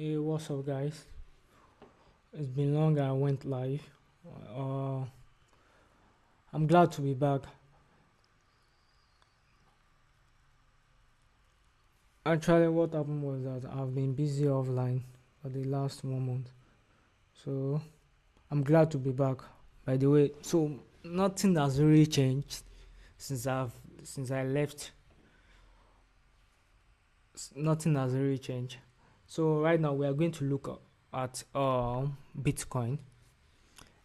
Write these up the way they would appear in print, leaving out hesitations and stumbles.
Hey, what's up, guys? It's been long. I went live. Uh, I'm glad to be back. Actually, what happened was that I've been busy offline for the last 1 month, so I'm glad to be back. By the way, so nothing has really changed since since I left. Nothing has really changed. So right now we are going to look at Bitcoin.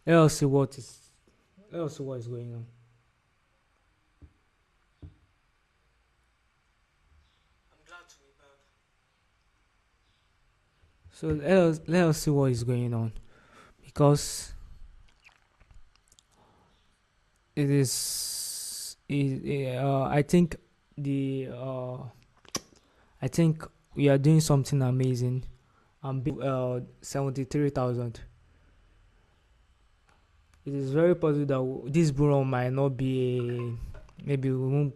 Let us see what is Let us see what is going on. I'm glad to be back. So let us see what is going on, because I think the I think we are doing something amazing. I'm 73,000. It is very possible that this bull run might not be maybe we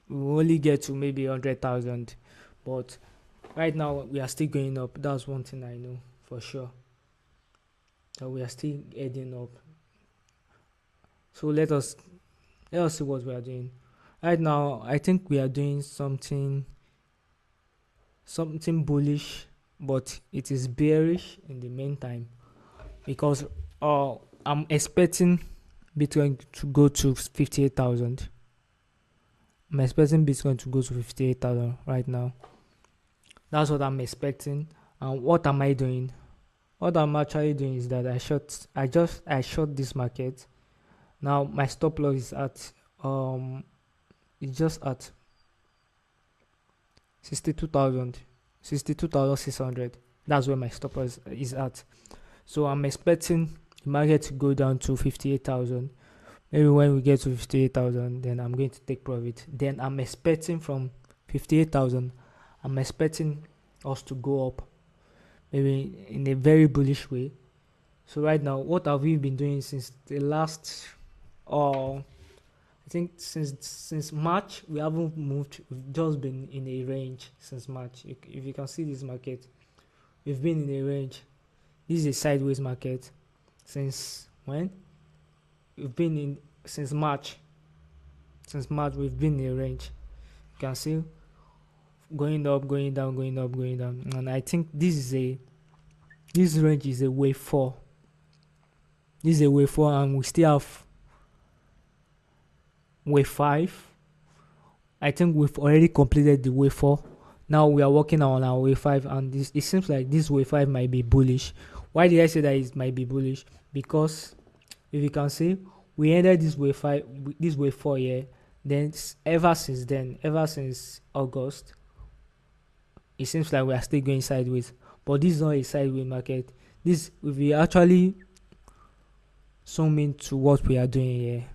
will only get to maybe 100,000, but right now we are still going up. That's one thing I know for sure, that we are still heading up. So let us see what we are doing. Right now, I think we are doing something bullish, but it is bearish in the meantime, because I'm expecting Bitcoin to go to 58,000. I'm expecting Bitcoin to go to 58,000 right now. That's what I'm expecting. And what am I doing? What I'm actually doing is that I short this market. Now my stop loss is at it's just at 62,000, 62,600. That's where my stop loss is at. So I'm expecting the market to go down to 58,000. Maybe when we get to 58,000, then I'm going to take profit. Then I'm expecting from 58,000, I'm expecting us to go up, maybe in a very bullish way. So right now, what have we been doing since the last I think since March we haven't moved. We've just been in a range since March. If you can see this market, we've been in a range. This is a sideways market since when? We've been in since March. Since March we've been in a range. You can see going up, going down, going up, going down. And I think this range is a wave 4. This is a wave 4, and we still have wave 5. I think we've already completed the wave 4. Now we are working on our wave 5, and it seems like this wave 5 might be bullish. Why did I say that it might be bullish? Because if you can see, we ended this wave 5, this wave 4 here. Then ever since August, it seems like we are still going sideways. But this is not a sideways market. This, if we actually zoom into what we are doing here,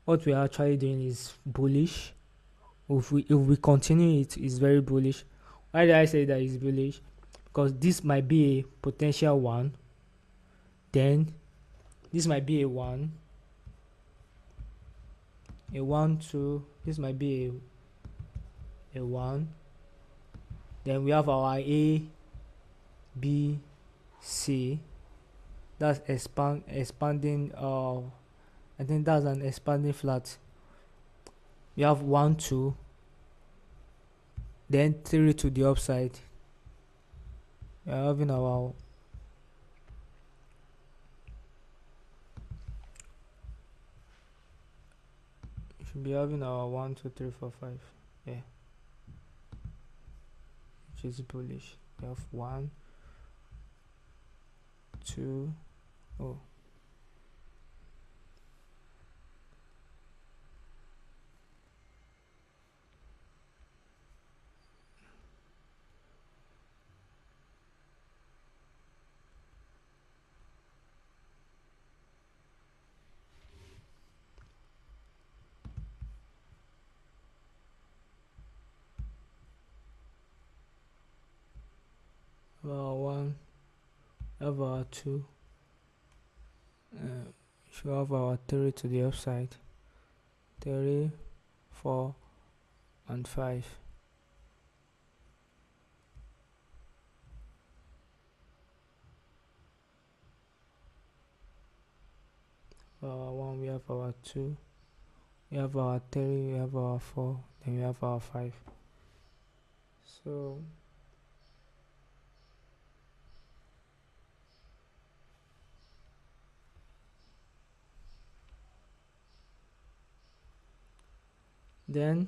what we are actually doing is bullish. If we continue, it is very bullish. Why did I say that it's bullish? Because this might be a potential one. Then this might be a 1, 2. This might be a 1. Then we have our A, B, C. That's expanding. I think that's an expanding flat. We have 1, 2. Then 3 to the upside. We are having our should be having our 1, 2, 3, 4, 5. Yeah, which is bullish. We have 1, 2. Oh, our 1, have our 2. Should have our 3 to the upside. 3, 4, and 5. our 1, we have our 2, we have our 3, we have our 4, then we have our 5. So then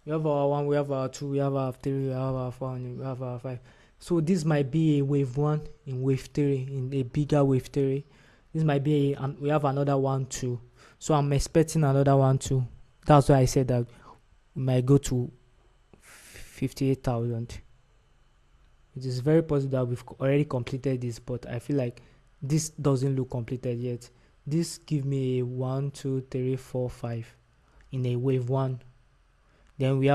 we have our 1, we have our 2, we have our 3, we have our 4, and we have our 5. So this might be a wave 1 in wave 3, in a bigger wave 3. This might be and we have another 1 2. So I'm expecting another 1 2. That's why I said that we might go to 58,000. It is very possible that we've already completed this, but I feel like this doesn't look completed yet. This give me a 1 2 3 4 5 in a wave 1. Then we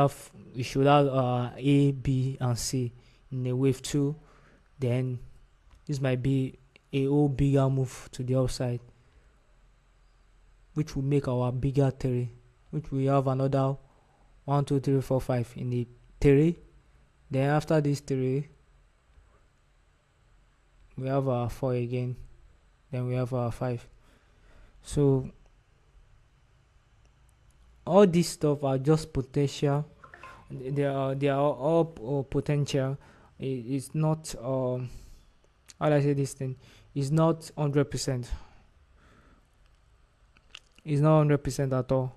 should have A, B, and C in a wave 2. Then this might be a whole bigger move to the upside, which will make our bigger 3, which we have another 1 2 3 4 5 in the 3. Then after this 3, we have our 4 again, then we have our 5. So all this stuff are just potential. They are all potential. It's not how do I say this thing? It's not 100%. It's not 100% at all.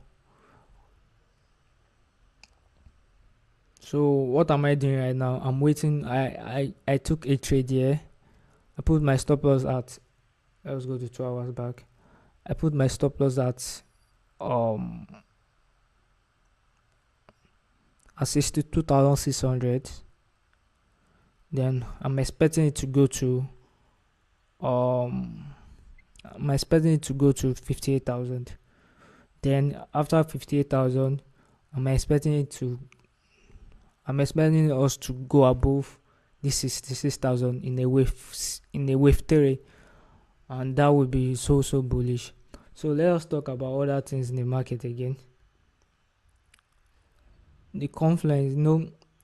So what am I doing right now? I'm waiting. I took a trade here. I put my stop loss at, let's go to 2 hours back. I put my stop loss at 62,600. Then I'm expecting it to go to 58,000. Then after 58,000, I'm expecting us to go above this 66,000 in a wave 3, and that would be so bullish. So let us talk about other things in the market again. The confluence,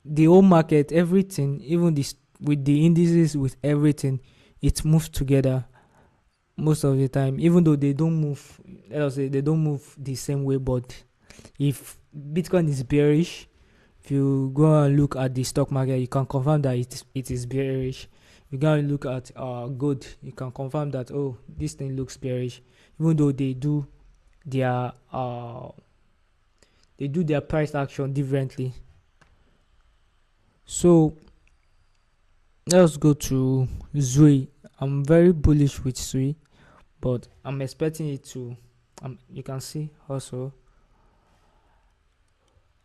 the whole market, everything, even this with the indices, with everything, it moves together most of the time, even though they don't move. Let us say they don't move the same way. But if Bitcoin is bearish, if you go and look at the stock market, you can confirm that it is bearish. If you go and look at gold, you can confirm that, oh, this thing looks bearish, even though they do their price action differently. So let's go to Zui. I'm very bullish with Zui, but I'm expecting it to you can see also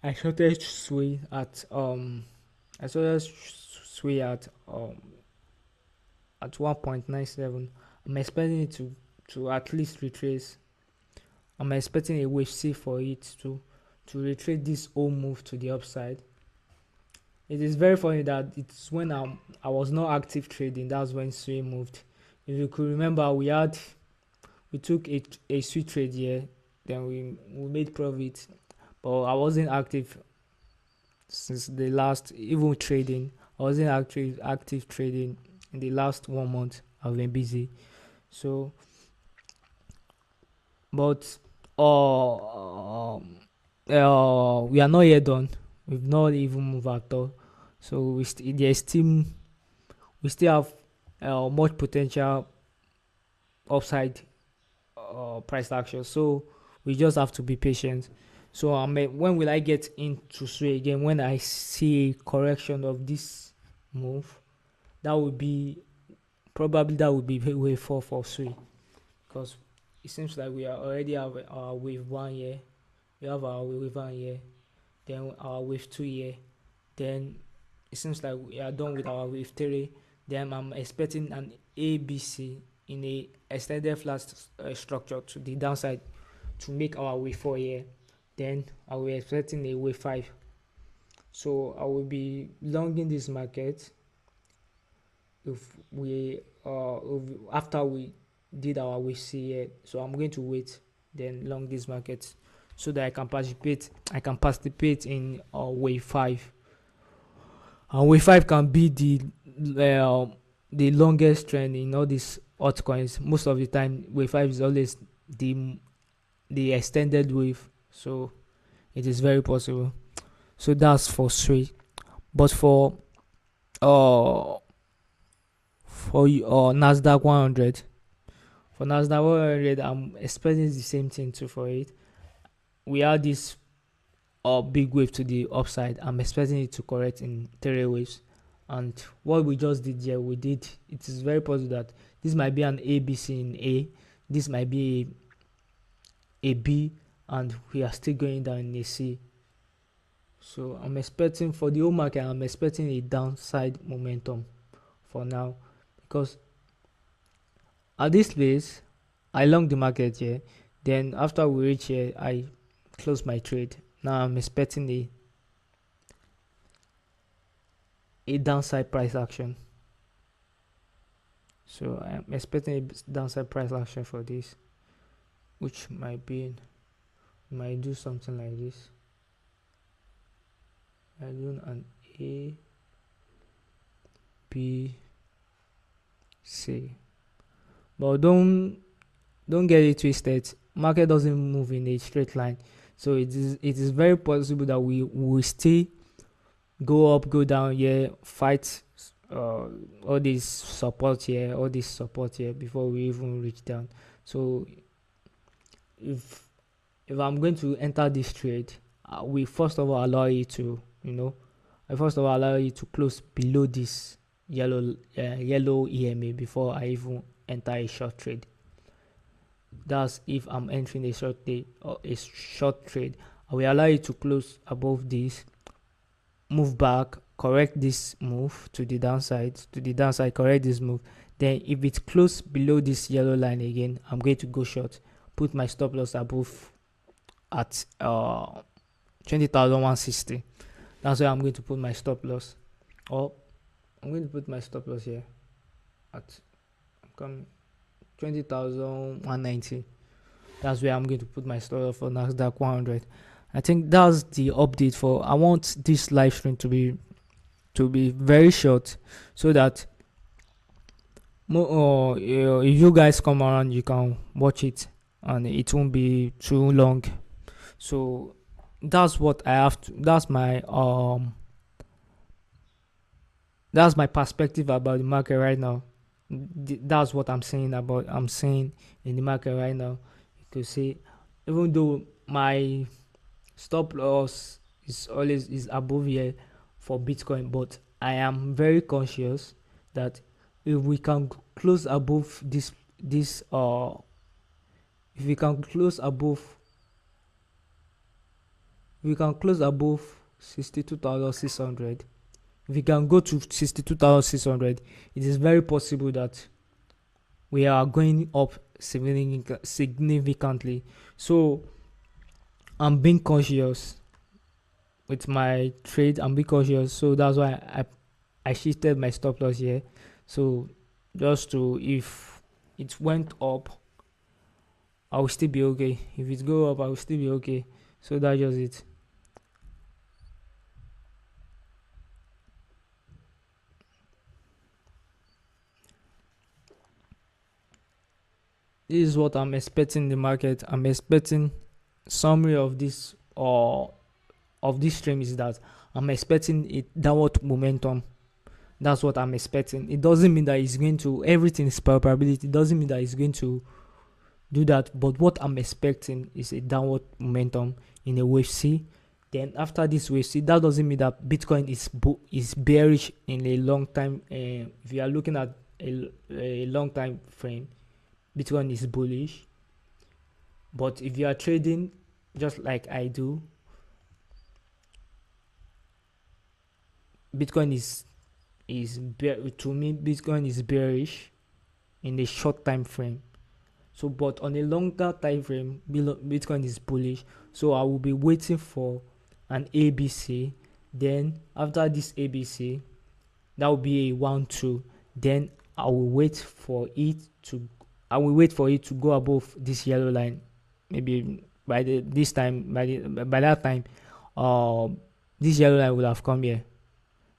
I started Zui at 1.97. I'm expecting it to at least retrace. I'm expecting a wave C for it to retrace this whole move to the upside. It is very funny that it's when I was not active trading, that's when Sui moved. If you could remember, we took a sweet trade here, then we made profit, but I wasn't active since the last even trading. I wasn't active trading in the last 1 month. I've been busy. So but we are not yet done. We've not even moved at all. So we still have much potential upside price action. So we just have to be patient. So when will I get into Sui again? When I see a correction of this move, that would be wave 4 for Sui, because it seems like we already have our wave 1 here. We have our wave 1 here, then our wave 2 here, then it seems like we are done with our wave 3. Then I'm expecting an ABC in a extended flat structure to the downside to make our wave 4 here. Then I will be expecting a wave 5. So I will be longing this market if we after we did our wave C here. So I'm going to wait, then long this market, so that I can participate in wave 5. And wave 5 can be the longest trend in all this altcoins. Most of the time wave 5 is always the extended wave, so it is very possible. So that's for straight. But for Nasdaq 100, for Nasdaq 100, I'm expecting the same thing too for it. We had this big wave to the upside. I'm expecting it to correct in 3 waves. And what we just did here, it is very possible that this might be an ABC in A, this might be a B, and we are still going down in a C. So I'm expecting for the whole market, I'm expecting a downside momentum for now, because at this place I long the market here, then after we reach here I close my trade. Now I'm expecting a downside price action. So I'm expecting a downside price action for this, which might do something like this. I do an A, B, C, but don't get it twisted. Market doesn't move in a straight line, so it is very possible that we will still go up, go down here, fight all this support here, before we even reach down. So if I'm going to enter this trade, we first of all allow you to, I first of all allow you to close below this yellow EMA before I even enter a short trade. That's if I'm entering a short trade. I will allow you to close above this, move back, correct this move to the downside, correct this move. Then if it close below this yellow line again, I'm going to go short, put my stop loss above at 20,160. That's where I'm going to put my stop loss. Or I'm going to put my stop loss here at 20,190. That's where I'm going to put my stop loss for Nasdaq 100. I think that's the update for. I want this live stream to be very short, so that if you guys come around, you can watch it and it won't be too long. So that's what I have to. That's my perspective about the market right now. That's what I'm saying in the market right now. You could see, even though my stop loss is above here for Bitcoin, but I am very conscious that if we can close above if we can close above 62,600, if we can go to 62,600, it is very possible that we are going up significantly. So I'm being cautious with my trade. I'm being cautious, so that's why I shifted my stop loss here. So just to, if it went up, I will still be okay. If it go up, I will still be okay. So that's just it. This is what I'm expecting in the market. I'm expecting summary of this stream is that I'm expecting a downward momentum. That's what I'm expecting. It doesn't mean that it's going to, everything is probability. It doesn't mean that it's going to do that. But what I'm expecting is a downward momentum in a wave C. Then after this wave C, that doesn't mean that Bitcoin is bearish in a long time. If you are looking at a long time frame, Bitcoin is bullish. But if you are trading just like I do, Bitcoin to me, Bitcoin is bearish in a short time frame. So, but on a longer time frame, Bitcoin is bullish. So I will be waiting for an ABC. Then after this ABC, that will be a 1-2. Then I will wait for it to go above this yellow line. Maybe by that time, this yellow line will have come here.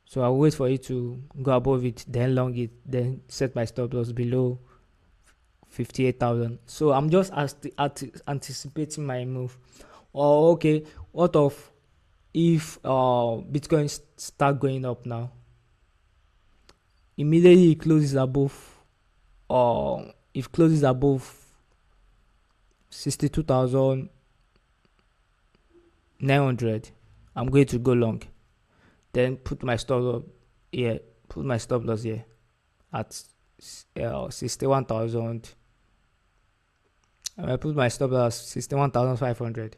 So I'll wait for it to go above it, then long it, then set my stop loss below 58,000. So I'm just anticipating my move. Or okay, what of if Bitcoin start going up now? Immediately it closes above, or if closes above 62,900, I'm going to go long. Then put my stop loss here. Put my stop loss here at 61,000. I put my stop loss 61,500.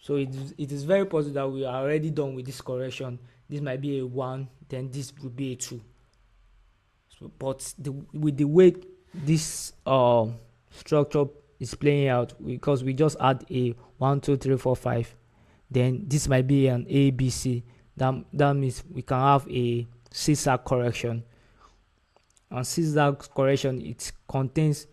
So it is very possible that we are already done with this correction. This might be a 1, then this will be a 2. So, but with the way this structure is playing out, because we just add a 1, 2, 3, 4, 5, then this might be an A, B, C. That means we can have a zigzag correction. And zigzag correction, it contains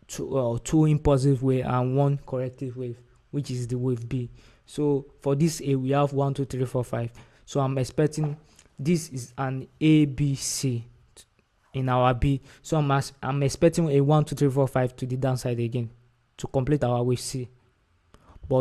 two impulsive wave and one corrective wave, which is the wave B. So for this A, we have 1, 2, 3, 4, 5. So I'm expecting this is an A, B, C in our B. So I'm expecting a 1, 2, 3, 4, 5 to the downside again to complete our wave C.